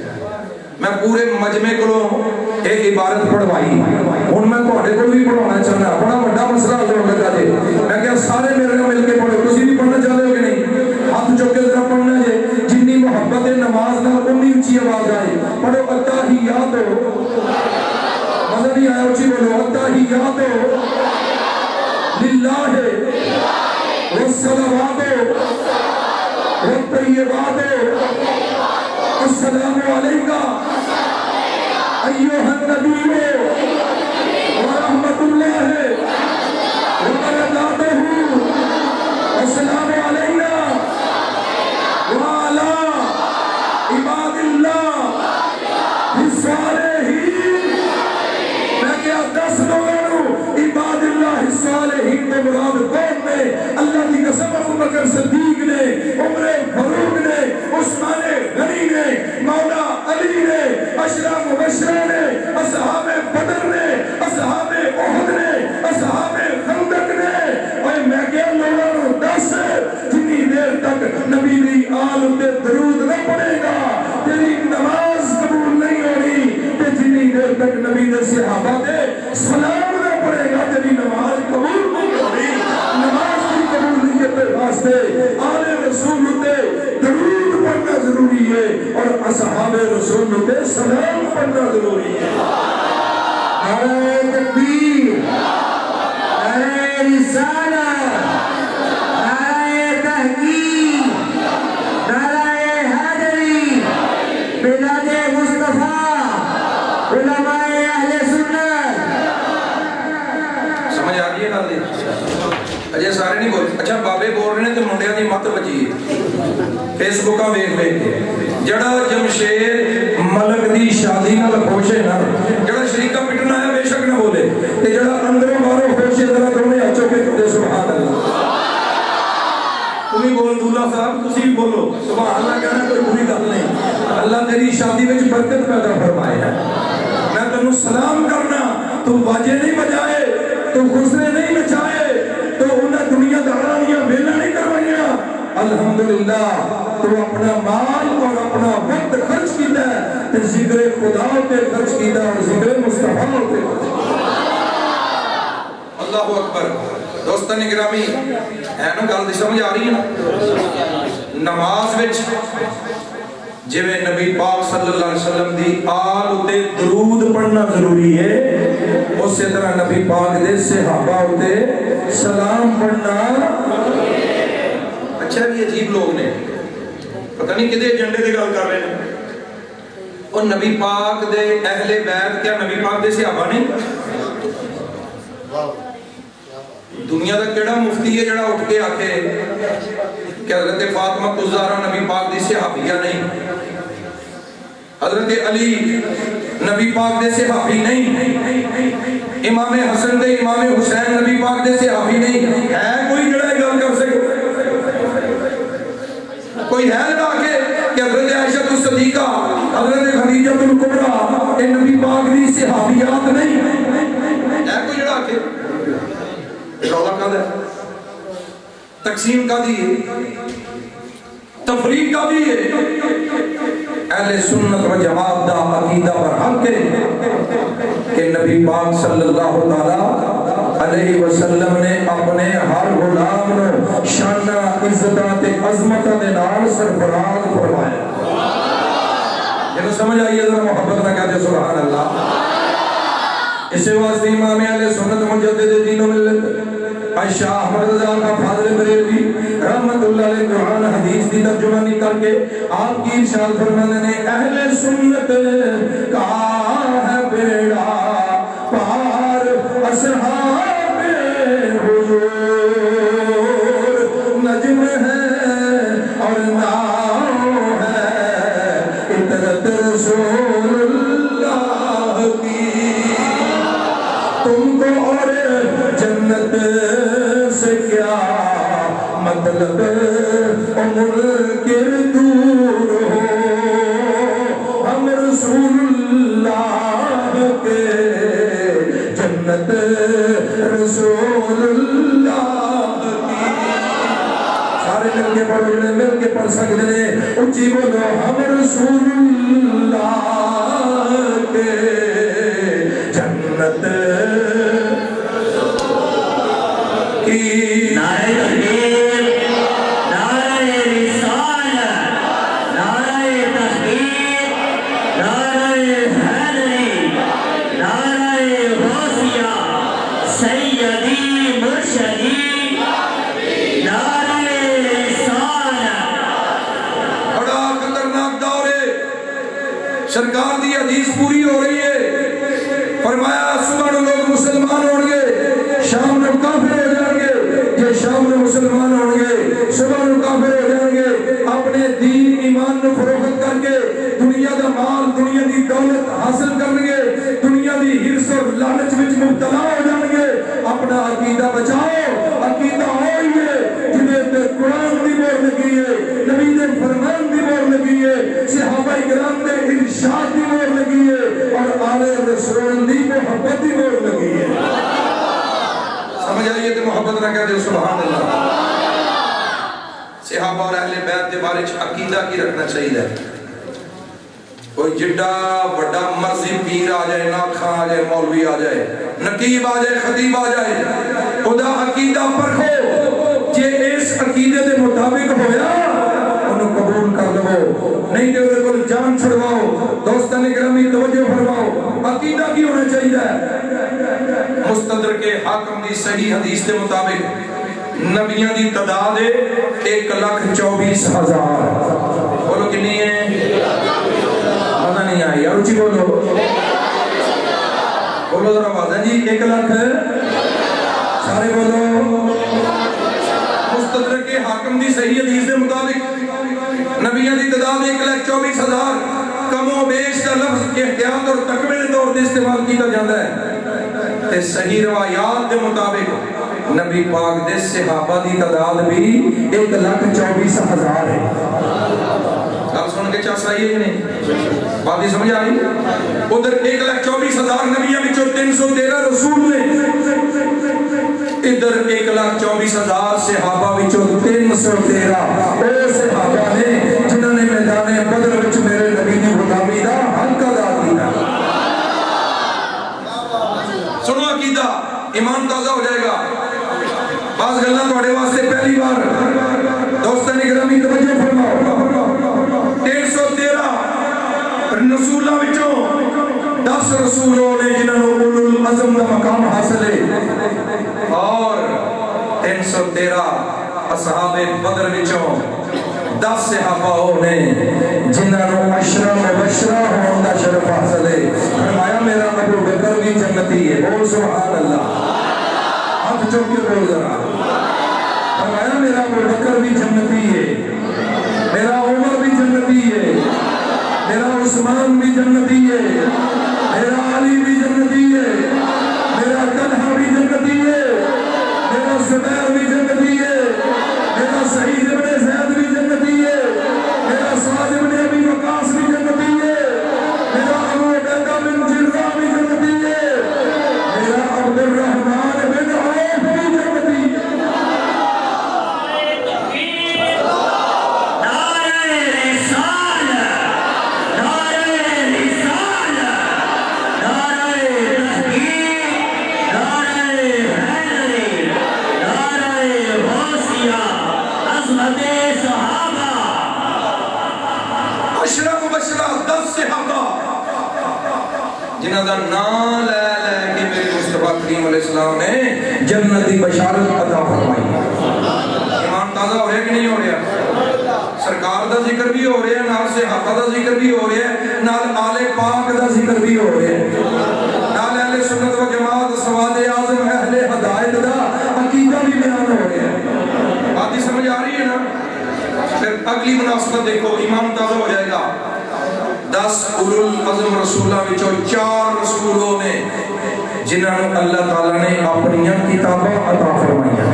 میں پورے مجمع کو ایک عبارت پڑھوائی ہوں میں تھوڑے کو بھی پڑھانا چاہنا بڑا بڑا مسئلہ ہو لگا جی میں کیا سارے میرے کو مل کے پڑھو تسی بھی پڑھنا چاہتے ہو کہ نہیں ہاتھ چوک کے ذرا پڑھنا جی جنی محبت نماز نال انی اونچی آواز آئے پڑھو التحیات مزہ نہیں آیا اونچی بولو التحیات للہ والصلوات والطیبات السلام علیکہ ایوہ النبی ورحمت اللہ وبرکاتہ السلام علینا وعلا عباد اللہ الصالحین میں کیا 10 لوگوں عباد اللہ الصالحین میں مراد کون نے اللہ کی قسم ابو بکر صدیق نے عمر فاروق نے عثمان غنی نے مولا علی نے عشرہ مبشرہ نے اصحاب بدر نے اصحاب احد نے اصحاب خندق نے اور میں کیا لوگوں 10 جنی دیر تک نبی دی آل تے درود نہ پڑے گا تیری نماز قبول نہیں ہونی تے جنی دیر تک نبی دے صحابہ دے سلام نہ پڑے گا تیری نماز قبول نہیں ہونی نماز کی قبولیت کے واسطے آل رسول تے درود پڑھنا ضروری ہے اور اصحاب رسول تے سلام پڑھنا ضروری ہے نعرہ تکبیر نعرہ رسالت نعرہ تحقیق نعرہ حیدری ملاد مصطفیٰ علماء اہل سنت سمجھ آ گئی ہے گل اجے سارے نہیں بول اچھا بابے بول رہے ہیں تو منڈیاں دی مت بچی فیس بکاں ویکھ ویکھ کے جڑا جمشید ملک دی شادی نال خوش ہے نا جڑا شریکہ پٹنا ہے بے شک نہ بولے تے جڑا اندروں باہروں خوش ہے ذرا دونے ہاتھ چوک کے سبحان اللہ تمہیں بول دولہ صاحب تسی بھی بولو سبحان اللہ کہنا کوئی بری گل نہیں اللہ تیری شادی وچ برکت پیدا فرمائے ہے میں تینوں سلام کرنا تو واجے نہیں بجائے تو خسرے نہیں نچائے تو انہیں دنیا دارانیاں ویلا نہیں کروائیاں الحمدللہ تو اپنا مال اور اپنا وقت خرچ کیتا ہے تے ذکر خدا تے خرچ کیتا اور ذکر مصطفیٰ تے اللہ اکبر دوستان گرامی ہے نا گل دی سمجھ آ رہی ہے نا نماز وچ جویں نبی پاک صلی اللہ علیہ وسلم دی آل تے درود پڑھنا ضروری ہے اسی طرح نبی پاک دے صحابہ تے سلام پڑھنا اچھا بھی عجیب لوگ نے پتہ نہیں کدے ایجنڈے دے گل کر رہے ہیں اور نبی پاک دے اہل بیت کیا نبی پاک دے صحابہ نہیں دنیا دا کیڑا مفتی ہے جڑا اٹھ کے آکھے کہ حضرت فاطمہ الزہرا نبی پاک دی صحابیہ نہیں حضرت علی نبی پاک دے صحابی نہیں امام حسن دے امام حسین نبی پاک دے صحابی نہیں ہے کوئی جڑا یہ گل کر سکے کوئی ہے جڑا کہ حضرت عائشہ الصدیقہ حضرت خدیجہ الکبریٰ اے نبی پاک دی صحابیات نہیں اے کوئی جڑا کہ رولا کا دے تقسیم کا دیئے تفریق کا دیئے اہل سنت و جماعت دا عقیدہ پر حق ہے کہ نبی پاک صلی اللہ تعالیٰ علیہ وسلم نے اپنے ہر غلام نو شانہ عزتہ تے عظمتہ دے نال سرفراز فرمایا یہ سمجھ آئیے ذرا محبت نہ کہتے سبحان اللہ اسے واسطے امام اہل سنت مجدد دین و ملت شاہ احمد رضا کا فاضل بریلوی رحمت اللہ علیہ قرآن حدیث کی ترجمانی کر کے آپ کی ارشاد فرمانے نے اہل سنت کا ہے بیڑا پار اصحاب حضور نجم ہے اور ناؤ ہے اطرت رسول اللہ کی تم کو اور جنت سے کیا مطلب منکر دور ہو ہم رسول اللہ کے جنت رسول اللہ کی سارے مل کے پڑھو جنے مل کے پڑھ سکتے ہیں اچھی بولو ہم رسول اللہ کے جنت نعرہ تکبیر، نعرہ رسالت، نعرہ تحقیق، نعرہ حیدری، نعرہ غوثیہ، سیدی مرشدی، نعرہ رسالت۔ بڑا خطرناک دور ہے، سرکار دی حدیث پوری ہو رہی ہے، فرمایا صبح نو لوگ مسلمان ہوں گے، شام نو کافر ہو جائیں گے، شام میں مسلمان ہوں گے، صبح نو کافر ہو جائیں گے، اپنے دین ایمان نو فروخت کر کے دنیا دا مال دنیا دی دولت حاصل کریں گے، دنیا دی ہرس اور لالچ وچ مبتلا ہو جائیں گے۔ اپنا عقیدہ بچاؤ، عقیدہ ہوئی ہے جنہیں تے قرآن دی مہر لگی ہے، نبی دے فرمان دی مہر لگی ہے، صحابہ کرام دے ارشاد دی مہر لگی ہے، اور آل رسول دی محبت دی مہر لگی ہے۔ سمجھ آئیے کہ محبت نہ کہتے سبحان اللہ۔ صحابہ اور اہل بیت کے بارے عقیدہ کی رکھنا چاہیے، کوئی جڈا بڑا مرضی پیر آ جائے، ناکھا آ جائے، مولوی آ جائے، نقیب آ جائے، خطیب آ جائے، خدا عقیدہ پرکھو، جے اس عقیدے دے مطابق ہویا انہوں قبول کر لو، نہیں کہ انہوں کو جان چھڑواؤ۔ دوستان اکرامی توجہ فرماؤ، عقیدہ کی ہونا چاہیے۔ مستدرک حاکم دی صحیح حدیث کے مطابق نبیوں دی تعداد 1,24,000۔ بولو کنی ہے؟ مزہ نہیں آئی، اور اچھی بولو، بولو ذرا آواز جی، 1 لاکھ سارے بولو۔ مستدرک حاکم دی صحیح حدیث کے مطابق نبیوں دی تعداد 1,24,000۔ کم و بیش کا لفظ احتیاط اور تکمیل طور پر استعمال کیا جاتا ہے۔ تے صحیح روایات کے مطابق نبی پاک دے صحابہ دی تعداد بھی 1,24,000 ہے۔ گل سن کے چاس آئیے کہ نہیں؟ بات ہی سمجھ آئی؟ ادھر 1,24,000 نبیوں وچوں 313 رسول نے، ادھر 1,24,000 صحابہ وچوں 313 وہ صحابہ نے جنہوں نے میدان بدر وچ میرے نبی دی غلامی دا حق ادا کیا۔ سنو عقیدہ، ایمان تازہ ہو جائے گا۔ بعض گلاں تواڈے واسطے پہلی بار دوستان گرامی توجہ فرماؤ۔ 313 رسولاں وچوں 10 رسولوں نے جنہاں نوں اولو العزم دا مقام حاصل ہے، اور 313 اصحاب بدر وچوں 10 صحابہ نے جنہاں نوں عشرہ مبشرہ ہون دا شرف حاصل ہے۔ فرمایا میرا ابو بکر بھی جنتی ہے، بول سبحان اللہ، ہاتھ چوک کے بول ذرا۔ فرمایا میرا ابو بکر بھی جنتی ہے، میرا عمر بھی جنتی ہے، میرا عثمان بھی جنتی ہے، میرا علی بھی جنتی ہے، میرا طلحہ بھی جنتی ہے، میرا زبیر بھی جنتی ہے، میرا سعید بن زید بھی جنتی ہے، میرا سعد بن ابی وقاص بھی جنتی ہے، میرا ابو عبیدہ بن جنہ دا نام لے لے کے میرے مصطفیٰ کریم علیہ السلام نے جنت کی بشارت عطا فرمائی. ایمان تازہ ہو رہا ہے کہ نہیں ہو رہا؟ سرکار دا ذکر بھی ہو رہا ہے، نال صحابہ دا ذکر بھی ہو رہا ہے، نال آل پاک دا ذکر بھی ہو رہا ہے، نال اہل سنت و جماعت سواد اعظم اہل ہدایت دا عقیدہ بھی بیان ہو رہا ہے. بات ہی سمجھ آ رہی ہے نا؟ پھر اگلی مناسبت دیکھو، ایمان تازہ ہو جائے گا. 10 اولو العزم رسولہ وچوں 4 رسولوں نے جنہاں نوں اللہ تعالیٰ نے اپنی کتاباں عطا فرمائیاں.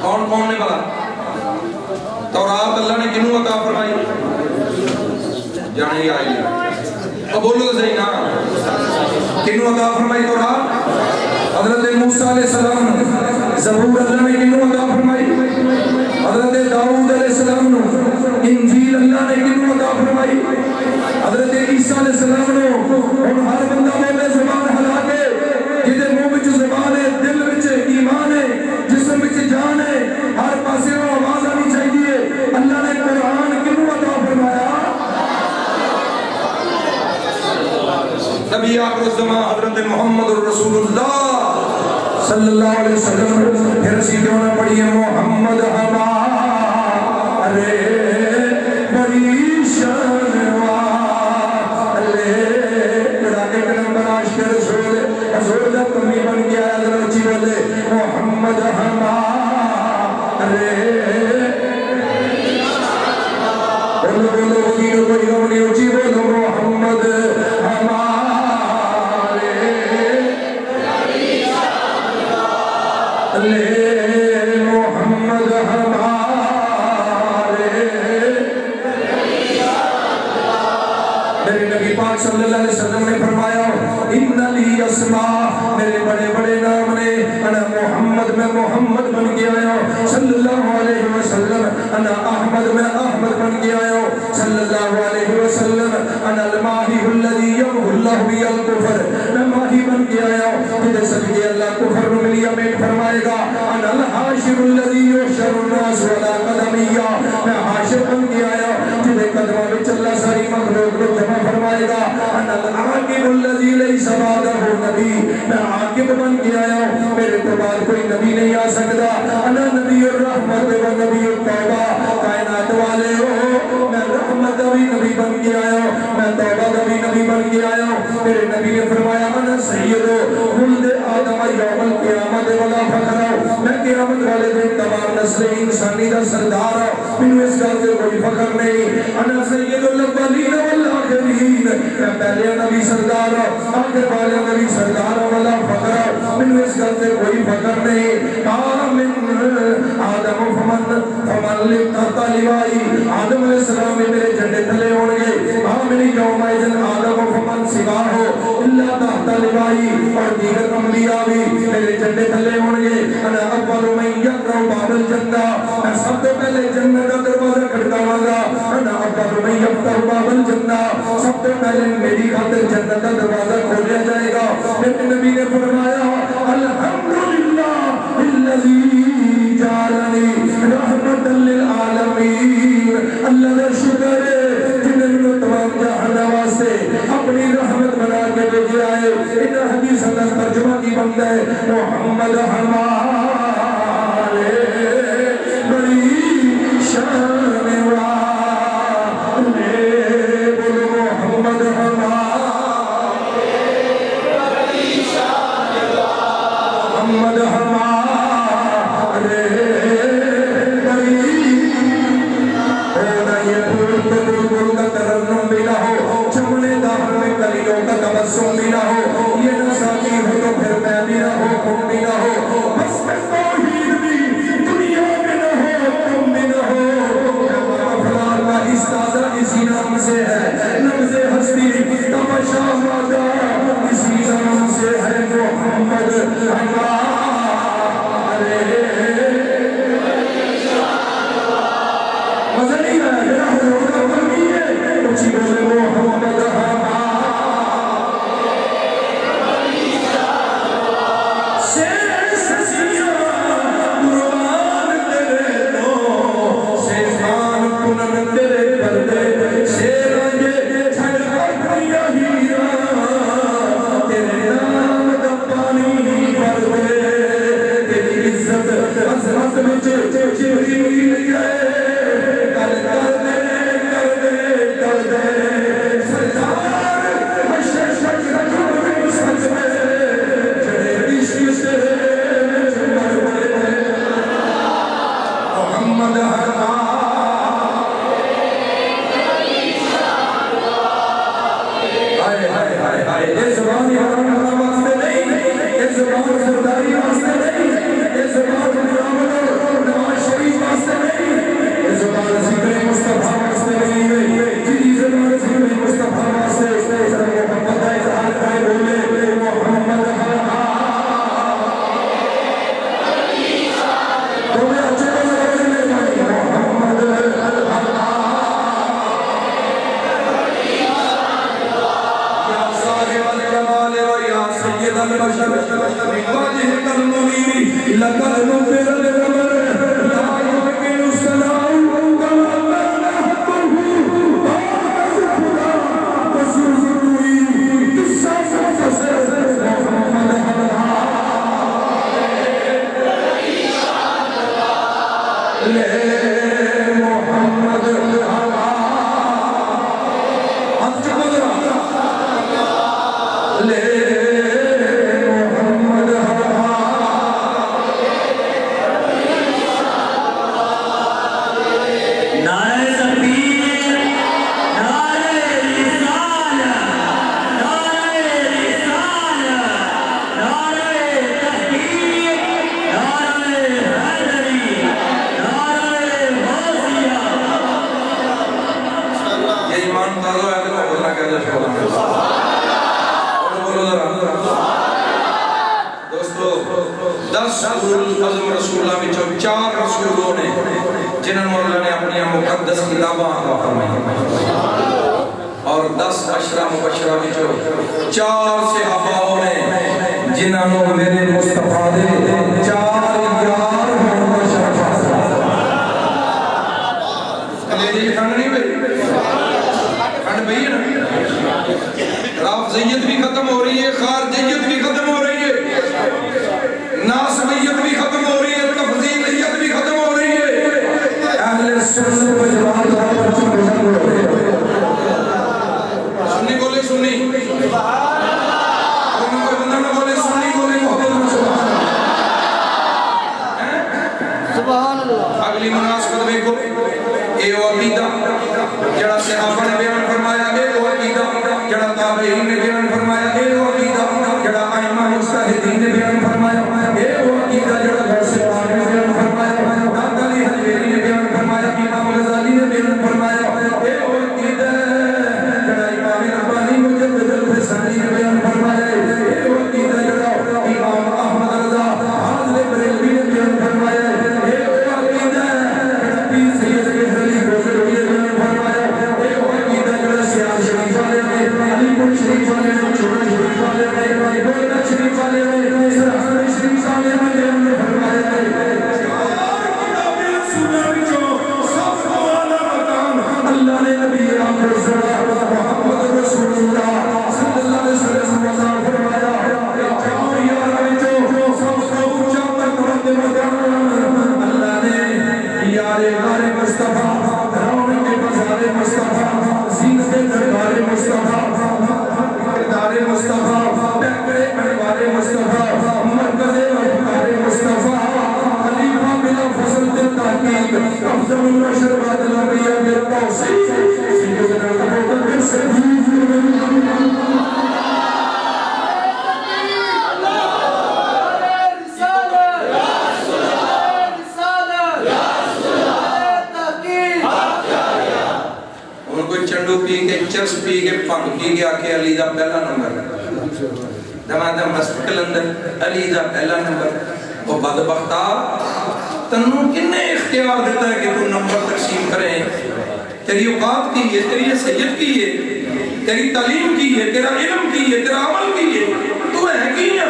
کون کون نے بلا؟ تورات اللہ نے کنوں عطا فرمائی؟ جانے آئی ہے اب بولو تو صحیح نا، کنوں عطا فرمائی تورات؟ حضرت موسیٰ علیہ السلام. زبور اللہ نے کنوں عطا فرمائی؟ حضرت داؤد علیہ السلام نو. انجیل اللہ نے کنوں عطا فرمائی؟ حضرت عیسیٰ علیہ السلام نو. ہن ہر بندہ بولے زبان ہلا کے، جدے منہ وچ زبان ہے، دل وچ ایمان ہے، جسم وچ جان ہے، ہر پاسے آواز آنی چاہیے. اللہ نے قرآن کنوں عطا فرمایا؟ نبی آخر الزمان حضرت محمد الرسول اللہ صلی اللہ علیہ وسلم. پھر اسی کیوں نہ پڑھیے محمد ہمارے بڑی شان والے. ایک نمبر عاشق رسول حضور دا کمی بن گیا. ذرا اچھی بولے محمد ہمارے. بولو بولو بولو بولو بولو اچھی بولو محمد ہمارے. محمد ہمارے. میرے نبی پاک صلی اللہ علیہ وسلم نے فرمایا ان لی اسماء، میرے بڑے بڑے نام نے. انا محمد، میں محمد بن کے آیا ہوں صلی اللہ علیہ وسلم. انا احمد، میں احمد بن کے آیا ہوں صلی اللہ علیہ وسلم. انا الماہی الذی یمحو اللہ بی الکفر، میں ماہی بن کے آیا ہوں جدے صدقے اللہ کفر نو ملیا میٹ فرمائے گا. انا الحاشر الذی یحشر الناس علی قدمیہ، میں حاشر بن کے آیا ہوں جدے قدموں وچ اللہ ساری مخلوق کو جمع فرمائے گا. انا العاقب الذی لیس بعدہ نبی، میں عاقب بن کے آیا ہوں، میرے تو بعد کوئی نبی نہیں آ سکتا. انا نبی الرحمت و نبی التوبہ، کائنات والے ہو میں رحمت بھی نبی بن کے آیا ہوں، میں توبہ بھی نبی بن کے آیا ہوں. میرے نبی نے فرمایا انا سید ولد آدم یوم القیامت ولا فخر، میں قیامت والے دن تمام نسل انسانی دا سردار ہوں، مینوں اس گل تے کوئی فخر نہیں. انا سید الاولین والآخرین، میں پہلے نبی سردار ہوں، آخر والے نبی سردار ہوں، ولا فخر، مینوں اس گل تے کوئی فخر نہیں. آمین آدم فمن لتحت لوائی، آدم علیہ السلام میرے جھنڈے تھلے ہون گے. آمین یوم اذن آدم فمن سواہ الا تحت لوائی، اور دیگر انبیاء بھی میرے جھنڈے تھلے ہون گے. انا اول من یقرع باب الجنہ، میں سب تو پہلے جنت کا دروازہ کھٹکاواں گا. انا اول من یفتح باب الجنہ، سب تو پہلے میری خاطر جنت کا دروازہ کھولیا جائے گا. میرے نبی نے فرمایا الحمدللہ الذی جعلنی رحمت للعالمین. اللہ کا شکر ہے جنہیں میں تمام جہان واسطے اپنی رحمت بنا کے بھیجا ہے. ان حدیث کا ترجمہ کی بندہ ہے محمد ہمارے بڑی شان والے. بولو محمد ہمارے بڑی شان والے. محمد ہمارے بڑی. ہونا یہ بلبل کا ترنم بھی نہ ہو، چمنے دامن میں کلیوں کا تبسم بھی نہ ہو، یہ نہ ساتھی ہو تو پھر میں بھی نہ ہو، تم بھی نہ ہو، بس میں توحید بھی دنیا میں نہ ہو، تم بھی نہ ہو. البشر من وجهك المنير لقد نفر القمر لا يمكن السلام كما كان حقه بعد خدا وسوزنوي قصة فسر محمد چار رسولوں نے جنہوں مولا نے اپنی مقدس کتاباں عطا فرمائی اور 10 عشرہ مبشرہ وچوں 4 صحاباؤں نے جنہوں میرے مصطفیٰ دے 4 یار ہونے کا شرف حاصل کلیجی ٹھنڈ نہیں بھئی ٹھنڈ بھئی ہے نا رافضیت بھی ختم ہو رہی ہے خارجیت بھی ختم ہو رہی ہے ناسبیت بھی ختم ہو رہی ہے تفضیلیت بھی ختم ہو رہی ہے اہل سنت و جماعت سنی بولے سنی کوئی بندہ نہ بولے سنی بولے محمد سبحان اللہ اگلی مناسبت دیکھو اے وہ عقیدہ جڑا صحابہ نے بیان فرمایا اے وہ عقیدہ جڑا تابعین نے بیان فرمایا اے وہ عقیدہ جڑا ائمہ مجتہدین نے بیان فرمایا اے وہ عقیدہ جڑا غیر سے پاک نے بیان فرمایا داتا علی حجویری نے بیان فرمایا امام غزالی نے بیان فرمایا اے وہ عقیدہ جڑا امام ربانی مجدد الفسانی نے بیان فرمایا اے وہ عقیدہ جڑا امام احمد رضا حاضر بریلوی نے بیان فرمایا اے وہ عقیدہ جڑا پیر سید علی گوزروی نے بیان فرمایا اے وہ عقیدہ جڑا سیاہ شریف والے نے علی پور شریف والے نے چھوٹا شریف والے نے گولڈا شریف والے نے سرحان شریف والے نے بیان فرمایا اللہ نے نبی آخر محمد رسول اللہ صلی اللہ علیہ وسلم وضع فرمایا چار یارہ وچوں سب سے اونچا مرتبہ مقام اللہ نے یار غار مصطفیٰ رون کے بازار مصطفیٰ زینت دربار مصطفیٰ کردار مصطفیٰ بہترے پروار مصطفیٰ مرکز افکار مصطفیٰ خلیفہ بلا فضل تحقیق افضل البشر بعد الانبیاء بالتوصیف سیدنا ابو بکر صدیق چنڈو پی کے چرس پی کے پنگ پی کے آکے علی دا پہلا نمبر دمادہ مستقل اندر علی دا پہلا نمبر وہ بدبختہ تنوں کنے اختیار دیتا ہے کہ تو نمبر تقسیم کریں تیری اوقات کی ہے تیری سید کی ہے تیری تعلیم کی ہے تیرا علم کی ہے تیرا عمل کی ہے تو ہے کی ہے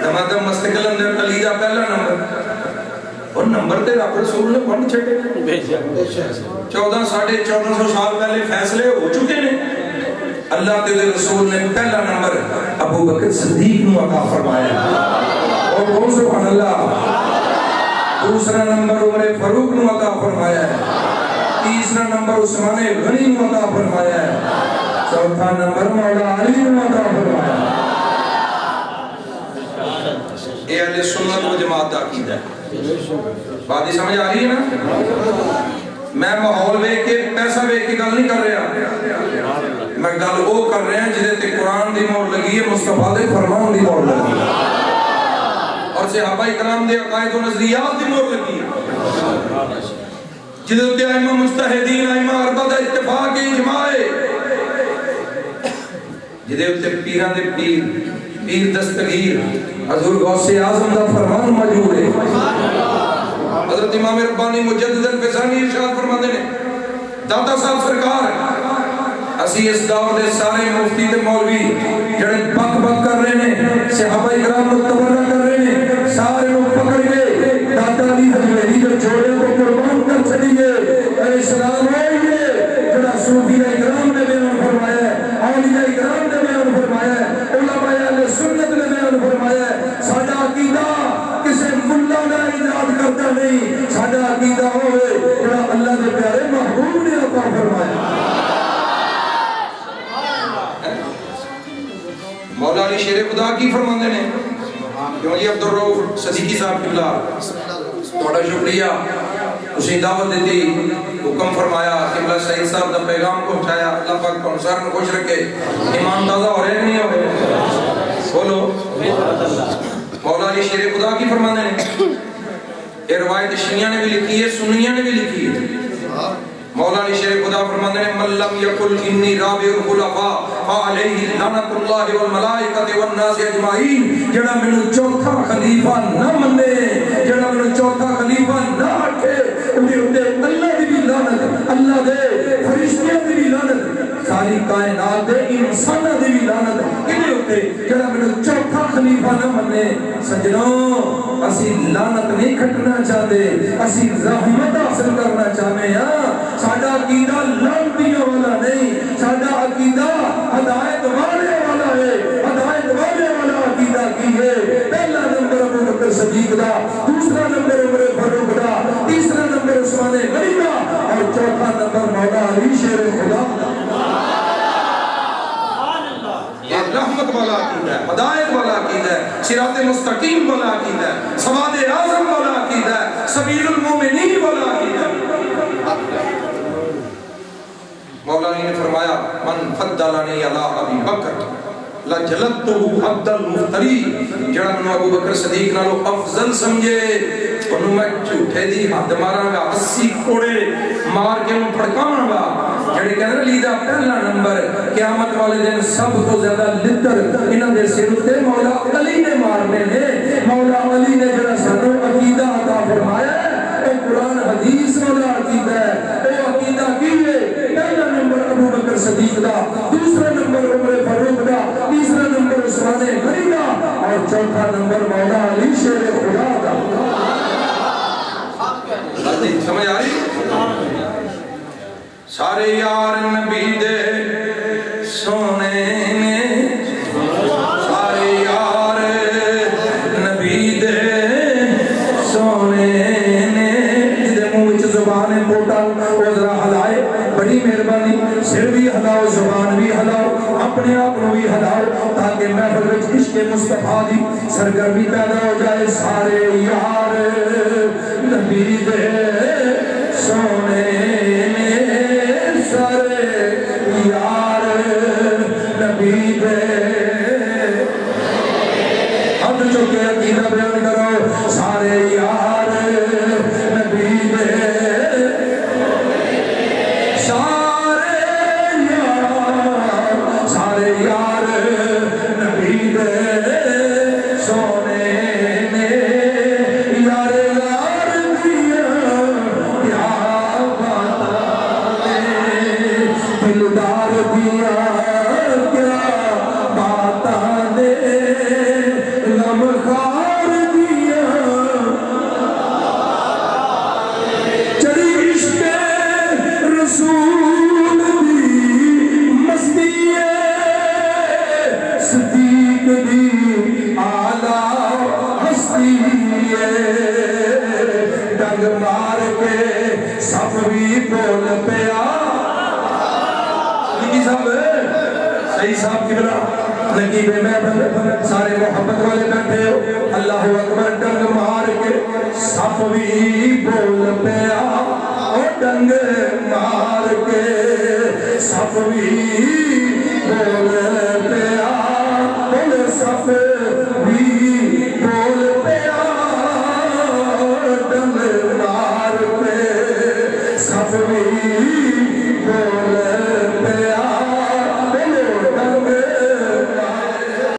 دمادہ مستقل اندر علی دا پہلا نمبر اور نمبر تے رب رسول نے بند چھٹے 1400 سال پہلے فیصلے ہو چکے ہیں اللہ کے رسول نے پہلا نمبر ابو بکر صدیق نو عطا فرمایا اور کون سبحان اللہ دوسرا نمبر عمر فاروق نو عطا فرمایا ہے تیسرا نمبر عثمان غنی نو عطا فرمایا ہے چوتھا نمبر مولا علی نو عطا فرمایا ہے اے اہل سنت و جماعت کا عقیدہ ہے بات سمجھ آ رہی ہے نا میں ماحول وے کے پیسہ وے کی گل نہیں کر رہا میں گل وہ کر رہا ہوں جہاں تے قرآن دی مور لگی ہے مصطفیٰ دے فرمان دی مور لگی ہے اور صحابہ اکرام دے عقائد و نظریات دی مور لگی ہے جہاں تے ائمہ مجتہدین ائمہ اربعہ دا اتفاق اجماع ہے جہاں تے پیراں دے پیر دستگیر حضور غوث اعظم دا فرمان موجود ہے حضرت امام ربانی مجدد الفسانی ارشاد فرماتے ہیں داتا صاحب سرکار اسی اس دور دے سارے مفتی تے مولوی جڑے بک بک کر رہے ہیں صحابہ کرام کو تبرہ کر رہے ہیں سارے لوگ پکڑ گئے دادا علی حجویری کے جوڑے کو قربان کر چلیے اے اسلام آئیے جڑا صوفیہ کرام نے بیان فرمایا ہے اولیاء کرام نے بیان فرمایا ہے علماء اہل سنت نے بیان فرمایا ہے ساڈا عقیدہ کسی ملا نے ایجاد کرتا نہیں ساڈا عقیدہ ہوئے جڑا اللہ کے پیارے محبوب نے عطا فرمایا مولا علی شیر خدا کی فرماندے نے کیوں جی عبدالرؤف صدیقی صاحب قبلہ بڑا شکریہ اسی دعوت دیتی حکم فرمایا قبلہ سعید صاحب دا پیغام پہنچایا اللہ پاک پہنچار میں خوش رکھے ایمان تازہ ہو رہے نہیں ہو رہے بولو مولا علی شیر خدا کی فرماندے نے یہ روایت شیعہ نے بھی لکھی ہے سنیہ نے بھی لکھی ہے مولا علی شیر خدا فرماندے نے من لم یقل انی رابع الخلفاء فعلیہ لعنت اللہ والملائکۃ والناس اجمعین جڑا مینوں چوتھا خلیفہ نہ منے جڑا مینوں چوتھا خلیفہ نہ رکھے اودے اوتے اللہ دی بھی لعنت اللہ دے فرشتیاں دی بھی لعنت ساری کائنات دے انساناں دی بھی لعنت کدے اوتے جڑا مینوں چوتھا خلیفہ نہ منے سجنوں اسی لعنت نہیں کھٹنا چاہتے اسی رحمت حاصل کرنا چاہتے ہیں ساڈا عقیدہ لعنتیوں والا نہیں ساڈا عقیدہ ہدایت والے والا ہے ہدایت والے والا عقیدہ کی ہے پہلا نمبر ابو بکر صدیق دا دوسرا نمبر عمر فاروق دا تیسرا نمبر عثمان غنی دا اور چوتھا نمبر مولا علی شیر خدا دا یہ رحمت والا عقیدہ ہے ہدایت والا عقیدہ ہے صراط مستقیم والا عقیدہ ہے سواد اعظم والا عقیدہ ہے سبیل المومنین والا عقیدہ ہے مولا علی نے فرمایا من فضلنی علی ابی بکر لجلدتہ عبد المفتری جڑا منو ابو بکر صدیق نالو افضل سمجھے انہوں میں جھوٹے دی حد ماراں گا 80 کوڑے مار کے انہوں پھڑکاواں گا جڑے کہندے لیدا پہلا نمبر قیامت والے دن سب تو زیادہ لتر انہاں دے سر تے مولا علی نے مارنے نے مولا علی نے جڑا سانو عقیدہ عطا فرمایا ہے اے قرآن حدیث والا عقیدہ ہے اے عقیدہ کی ہے پہلا نمبر ابو بکر صدیق دا دوسرا نمبر عمر فاروق دا تیسرا نمبر عثمان غنی دا اور چوتھا نمبر مولا علی شیر خدا دا سمجھ آ رہی سارے یار نبی دے سونے نے سارے یار نبی دے سونے نے جدے منہ وچ زبان پوٹا او ذرا ہلائے بڑی مہربانی سر بھی ہلاؤ زبان بھی ہلاؤ اپنے آپ کو بھی ہلاؤ تاکہ محفل وچ عشق مصطفیٰ دی سرگرمی پیدا ہو جائے سارے یار نبی دے سونے نے سارے یار نبی دے ہاتھ چکے عقیدہ بیان کرو سارے یار نبی دے سارے یار نبی دے سونے نے یار یار دیا کیا باتیں دلدار دیا کیا باتیں غمخوار دیا چلی عشق رسول دی مستی صدیق دی آلہ ہستی ڈنگ مار کے سب بھی بول پیا لکی صاحب صحیح صاحب کی بنا نقیب محفل سارے محبت والے بیٹھے ہو اللہ اکبر ڈنگ مار کے سب بھی بول پیا ڈنگ مار کے سب بھی بول پیا بول سب بھی بول پیا ڈنگ مار کے سب بھی بول